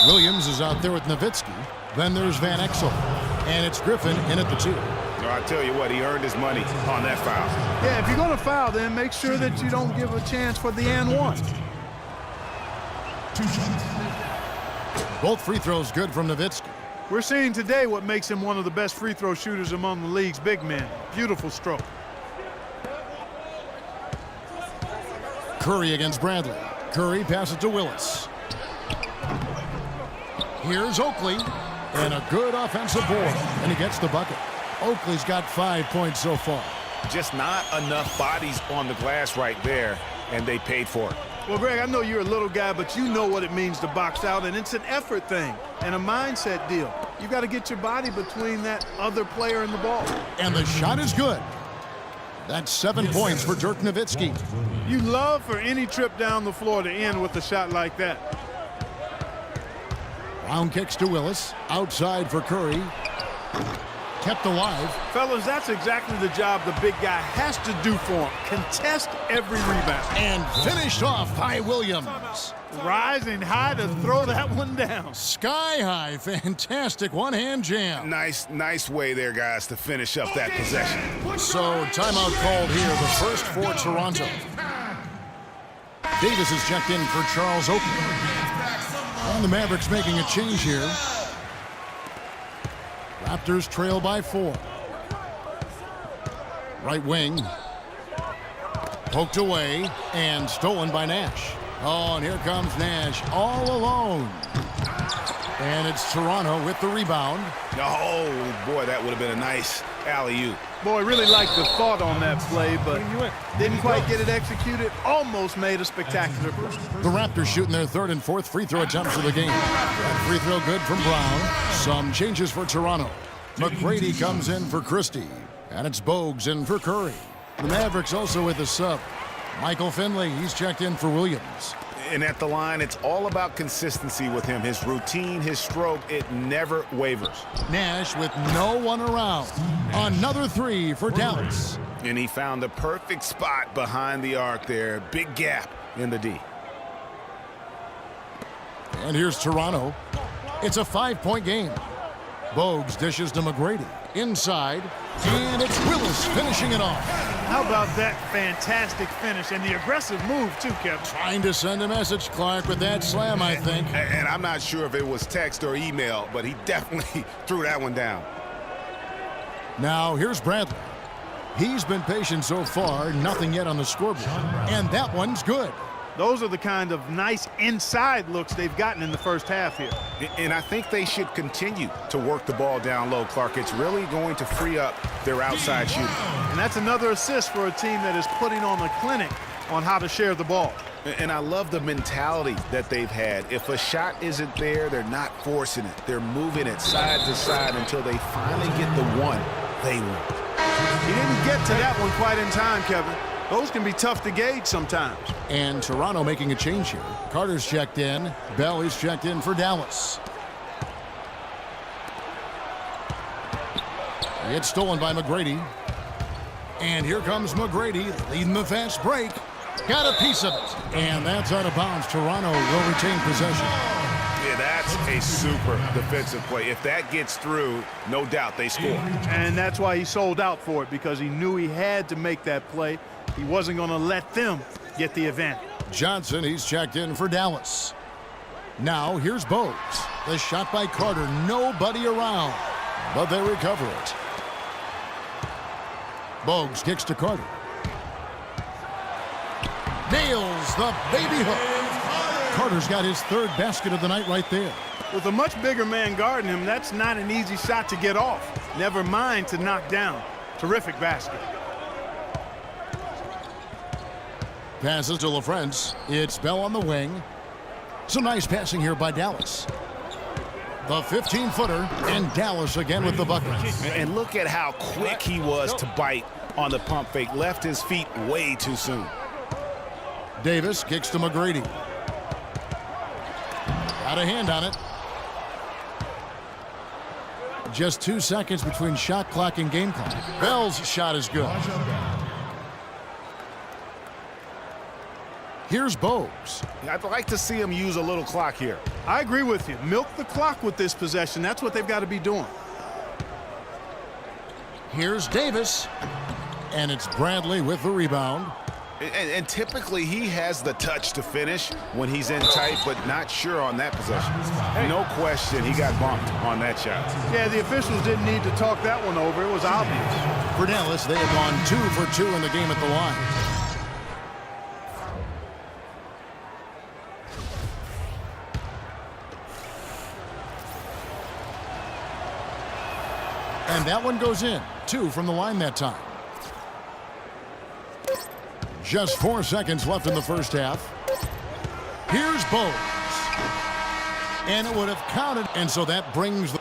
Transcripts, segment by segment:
Williams is out there with Nowitzki. Then there's Van Exel. And it's Griffin in at the 2. I tell you what, he earned his money on that foul. Yeah, if you're going to foul, then make sure that you don't give a chance for the and one. Both free throws good from Nowitzki. We're seeing today what makes him one of the best free throw shooters among the league's big men. Beautiful stroke. Curry against Bradley. Curry passes to Willis. Here's Oakley. And a good offensive board. And he gets the bucket. Oakley's got 5 points so far. Just not enough bodies on the glass right there, and they paid for it. Well, Greg, I know you're a little guy, but you know what it means to box out, and it's an effort thing and a mindset deal. You got to get your body between that other player and the ball. And the shot is good. That's 7 points for Dirk Nowitzki. You love for any trip down the floor to end with a shot like that. Brown kicks to Willis. Outside for Curry. Kept alive. Fellas, that's exactly the job the big guy has to do for him. Contest every rebound. And finished off by Williams. Rising high to throw that one down. Sky high. Fantastic one-hand jam. Nice way there, guys, to finish up that possession. So timeout called here. The first for Toronto. Davis is checked in for Charles Oakley. And the Mavericks making a change here. Raptors trail by 4. Right wing. Poked away and stolen by Nash. Oh, and here comes Nash all alone. And it's Toronto with the rebound. Oh, boy, that would have been a nice alley-oop. Boy, really liked the thought on that play, but didn't quite get it executed. Almost made a spectacular play. The Raptors shooting their 3rd and 4th free throw attempts of the game. That free throw good from Brown. Some changes for Toronto. McGrady comes in for Christie. And it's Bogues in for Curry. The Mavericks also with a sub. Michael Finley, he's checked in for Williams. And at the line, it's all about consistency with him. His routine, his stroke, it never wavers. Nash with no one around. Another 3 for Dallas. And he found the perfect spot behind the arc there. Big gap in the D. And here's Toronto. It's a 5-point game. Bogues dishes to McGrady. Inside. And it's Willis finishing it off. How about that fantastic finish and the aggressive move, too, Kevin? Trying to send a message, Clark, with that slam, I think. And I'm not sure if it was text or email, but he definitely threw that one down. Now, here's Bradley. He's been patient so far, nothing yet on the scoreboard. And that one's good. Those are the kind of nice inside looks they've gotten in the first half here. And I think they should continue to work the ball down low, Clark. It's really going to free up their outside shooting. And that's another assist for a team that is putting on a clinic on how to share the ball. And I love the mentality that they've had. If a shot isn't there, they're not forcing it. They're moving it side to side until they finally get the one they want. He didn't get to that one quite in time, Kevin. Those can be tough to gauge sometimes. And Toronto making a change here. Carter's checked in. Bell is checked in for Dallas. It's stolen by McGrady. And here comes McGrady leading the fast break. Got a piece of it. And that's out of bounds. Toronto will retain possession. Yeah, that's a super defensive play. If that gets through, no doubt they score. And that's why he sold out for it, because he knew he had to make that play. He wasn't going to let them get the advantage. Johnson, he's checked in for Dallas. Now, here's Bogues. The shot by Carter, nobody around, but they recover it. Bogues kicks to Carter. Nails the baby hook. Carter's got his 3rd basket of the night right there. With a much bigger man guarding him, that's not an easy shot to get off. Never mind to knock down. Terrific basket. Passes to LaFrance. It's Bell on the wing. Some nice passing here by Dallas. The 15-footer, and Dallas again with the bucket. And look at how quick he was to bite on the pump fake. Left his feet way too soon. Davis kicks to McGrady. Got a hand on it. Just 2 seconds between shot clock and game clock. Bell's shot is good. Here's Bogues. I'd like to see him use a little clock here. I agree with you. Milk the clock with this possession. That's what they've got to be doing. Here's Davis. And it's Bradley with the rebound. And typically he has the touch to finish when he's in tight, but not sure on that possession. No question he got bumped on that shot. Yeah, the officials didn't need to talk that one over. It was obvious. For Dallas, they have gone 2 for 2 in the game at the line. And that one goes in. 2 from the line that time. Just 4 seconds left in the first half. Here's Bogues. And it would have counted. And so that brings the...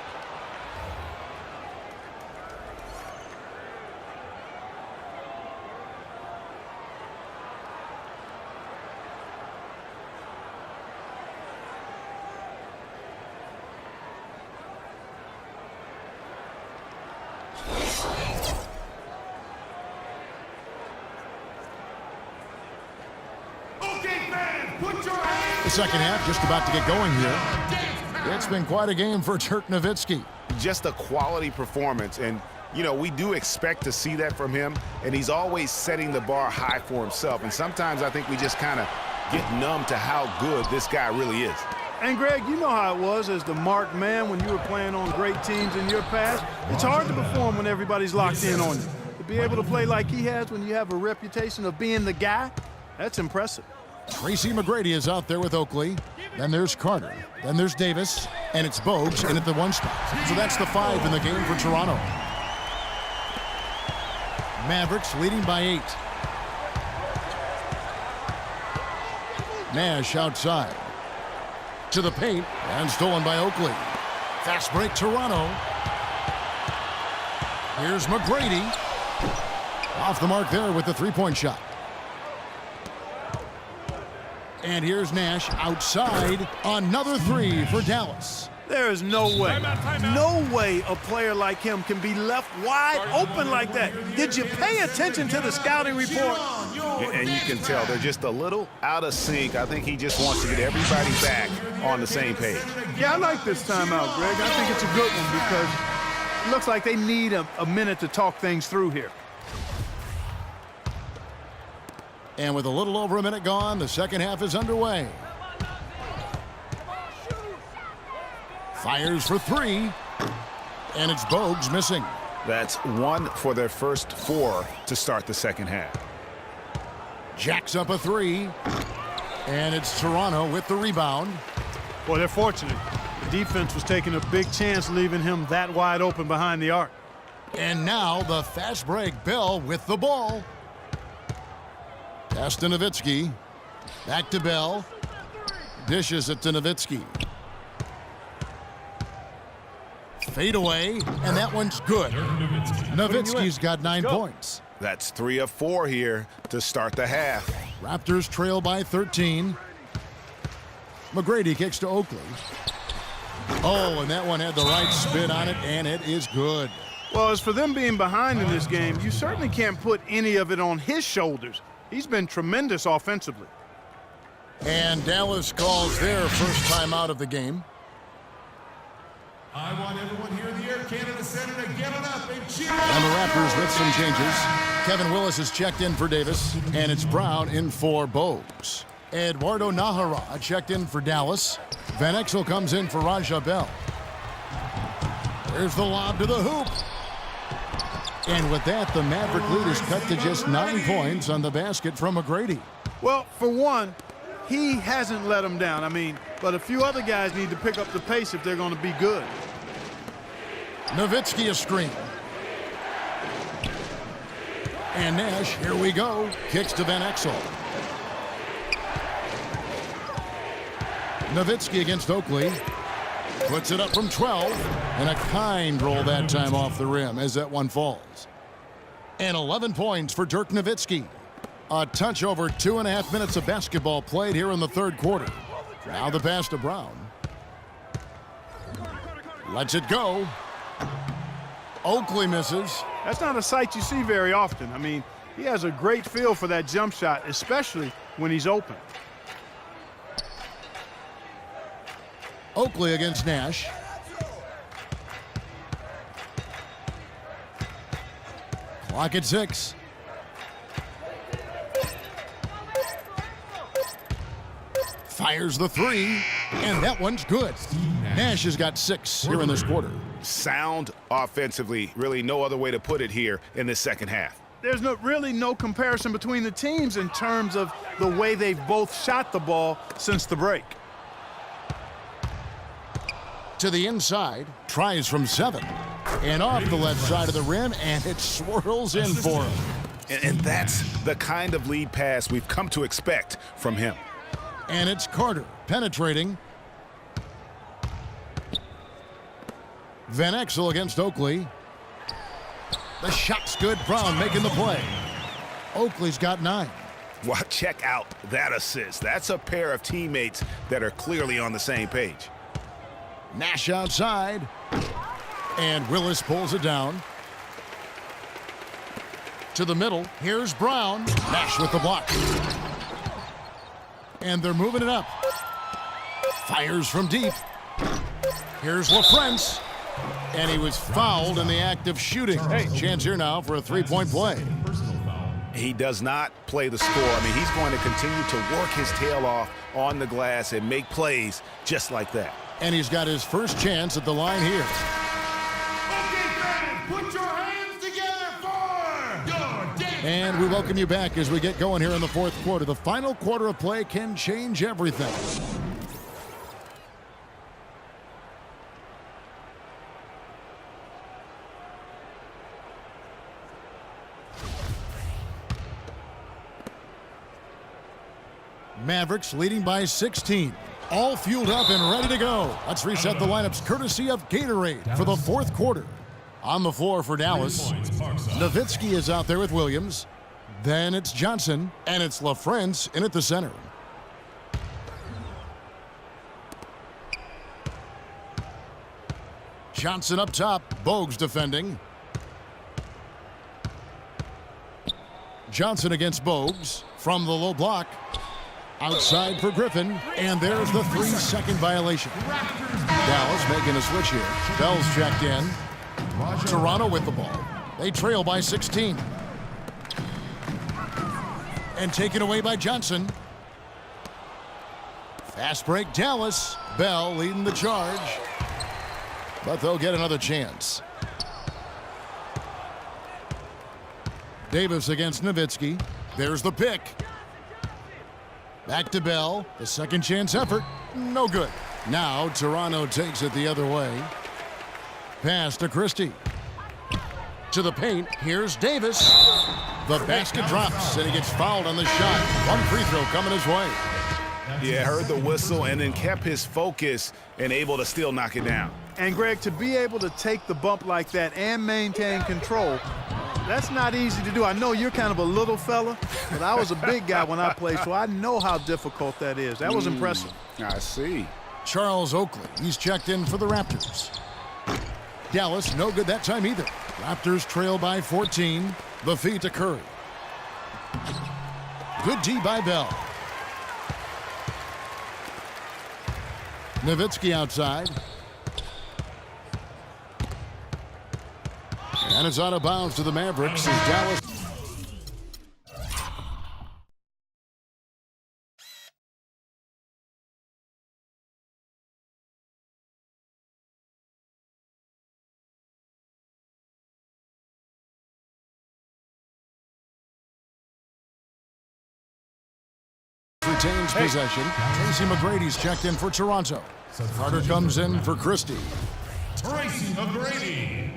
The second half just about to get going here. It's been quite a game for Dirk Nowitzki. Just a quality performance, and you know, we do expect to see that from him, and he's always setting the bar high for himself, and sometimes I think we just kind of get numb to how good this guy really is. And Greg, you know how it was as the marked man when you were playing on great teams in your past. It's hard to perform when everybody's locked in on you. To be able to play like he has when you have a reputation of being the guy, that's impressive. Tracy McGrady is out there with Oakley. Then there's Carter. Then there's Davis. And it's Bogues in at the 1 spot. So that's the 5 in the game for Toronto. Mavericks leading by 8. Nash outside. To the paint. And stolen by Oakley. Fast break Toronto. Here's McGrady. Off the mark there with the 3-point shot. And here's Nash outside. Another 3 for Dallas. There is no way a player like him can be left wide open like that. Did you pay attention to the scouting report? And you can tell they're just a little out of sync. I think he just wants to get everybody back on the same page. Yeah, I like this timeout, Greg. I think it's a good one because it looks like they need a minute to talk things through here. And with a little over a minute gone, the second half is underway. Fires for 3. And it's Bogues missing. That's 1 for their first 4 to start the second half. Jacks up a 3. And it's Toronto with the rebound. Boy, they're fortunate. The defense was taking a big chance leaving him that wide open behind the arc. And now the fast break. Bell with the ball. Pass to Nowitzki. Back to Bell. Dishes it to Nowitzki. Fade away, and that one's good. Nowitzki's got 9 points. That's 3 of 4 here to start the half. Raptors trail by 13. McGrady kicks to Oakley. Oh, and that one had the right spin on it, and it is good. Well, as for them being behind in this game, you certainly can't put any of it on his shoulders. He's been tremendous offensively. And Dallas calls their first time out of the game. I want everyone here in the Air Canada Center to get it up and cheer. And the Raptors with some changes. Kevin Willis is checked in for Davis, and it's Brown in for Bogues. Eduardo Nahara checked in for Dallas. Van Exel comes in for Raja Bell. There's the lob to the hoop. And with that, the Maverick lead is cut to just 9 points on the basket from McGrady. Well, for one, he hasn't let them down. I mean, but a few other guys need to pick up the pace if they're going to be good. Nowitzki a screen. And Nash, here we go, kicks to Van Exel. Nowitzki against Oakley. Puts it up from 12. And a kind roll that time off the rim as that one falls. And 11 points for Dirk Nowitzki. A touch over 2.5 minutes of basketball played here in the third quarter. Now the pass to Brown. Lets it go. Oakley misses. That's not a sight you see very often. I mean, he has a great feel for that jump shot, especially when he's open. Oakley against Nash. Clock at 6. Fires the 3, and that one's good. Nash has got 6 here in this quarter. Sound offensively, really no other way to put it here in the second half. There's really no comparison between the teams in terms of the way they've both shot the ball since the break. To the inside, tries from 7. And off the left side of the rim, and it swirls in for him. And that's the kind of lead pass we've come to expect from him. And it's Carter penetrating. Van Exel against Oakley. The shot's good. Brown making the play. Oakley's got 9. Well, check out that assist. That's a pair of teammates that are clearly on the same page. Nash outside. And Willis pulls it down. To the middle. Here's Brown. Nash with the block. And they're moving it up. Fires from deep. Here's LaFrentz. And he was fouled in the act of shooting. Chance here now for a 3-point play. He does not play the score. I mean, he's going to continue to work his tail off on the glass and make plays just like that. And he's got his first chance at the line here. Okay, fans, put your hands together for your dance. And we welcome you back as we get going here in the fourth quarter. The final quarter of play can change everything. Mavericks leading by 16. All fueled up and ready to go. Let's reset the lineups courtesy of Gatorade for the fourth quarter. On the floor for Dallas, Nowitzki is out there with Williams. Then it's Johnson, and it's LaFrentz in at the center. Johnson up top, Bogues defending. Johnson against Bogues from the low block. Outside for Griffin, and there's the 3-second violation. Dallas making a switch here. Bell's checked in. Toronto with the ball. They trail by 16. And taken away by Johnson. Fast break Dallas. Bell leading the charge. But they'll get another chance. Davis against Nowitzki. There's the pick. Back to Bell. The second chance effort. No good. Now Toronto takes it the other way. Pass to Christie. To the paint. Here's Davis. The basket drops, and he gets fouled on the shot. One free throw coming his way. Yeah, heard the whistle and then kept his focus and able to still knock it down. And, Greg, to be able to take the bump like that and maintain control, that's not easy to do. I know you're kind of a little fella, but I was a big guy when I played, so I know how difficult that is. That was impressive. I see. Charles Oakley, he's checked in for the Raptors. Dallas, no good that time either. Raptors trail by 14. The feed to Curry. Good D by Bell. Nowitzki outside. And it's out of bounds to the Mavericks as Dallas. Retains possession. Tracy McGrady's checked in for Toronto. Carter comes in for Christie. Tracy McGrady.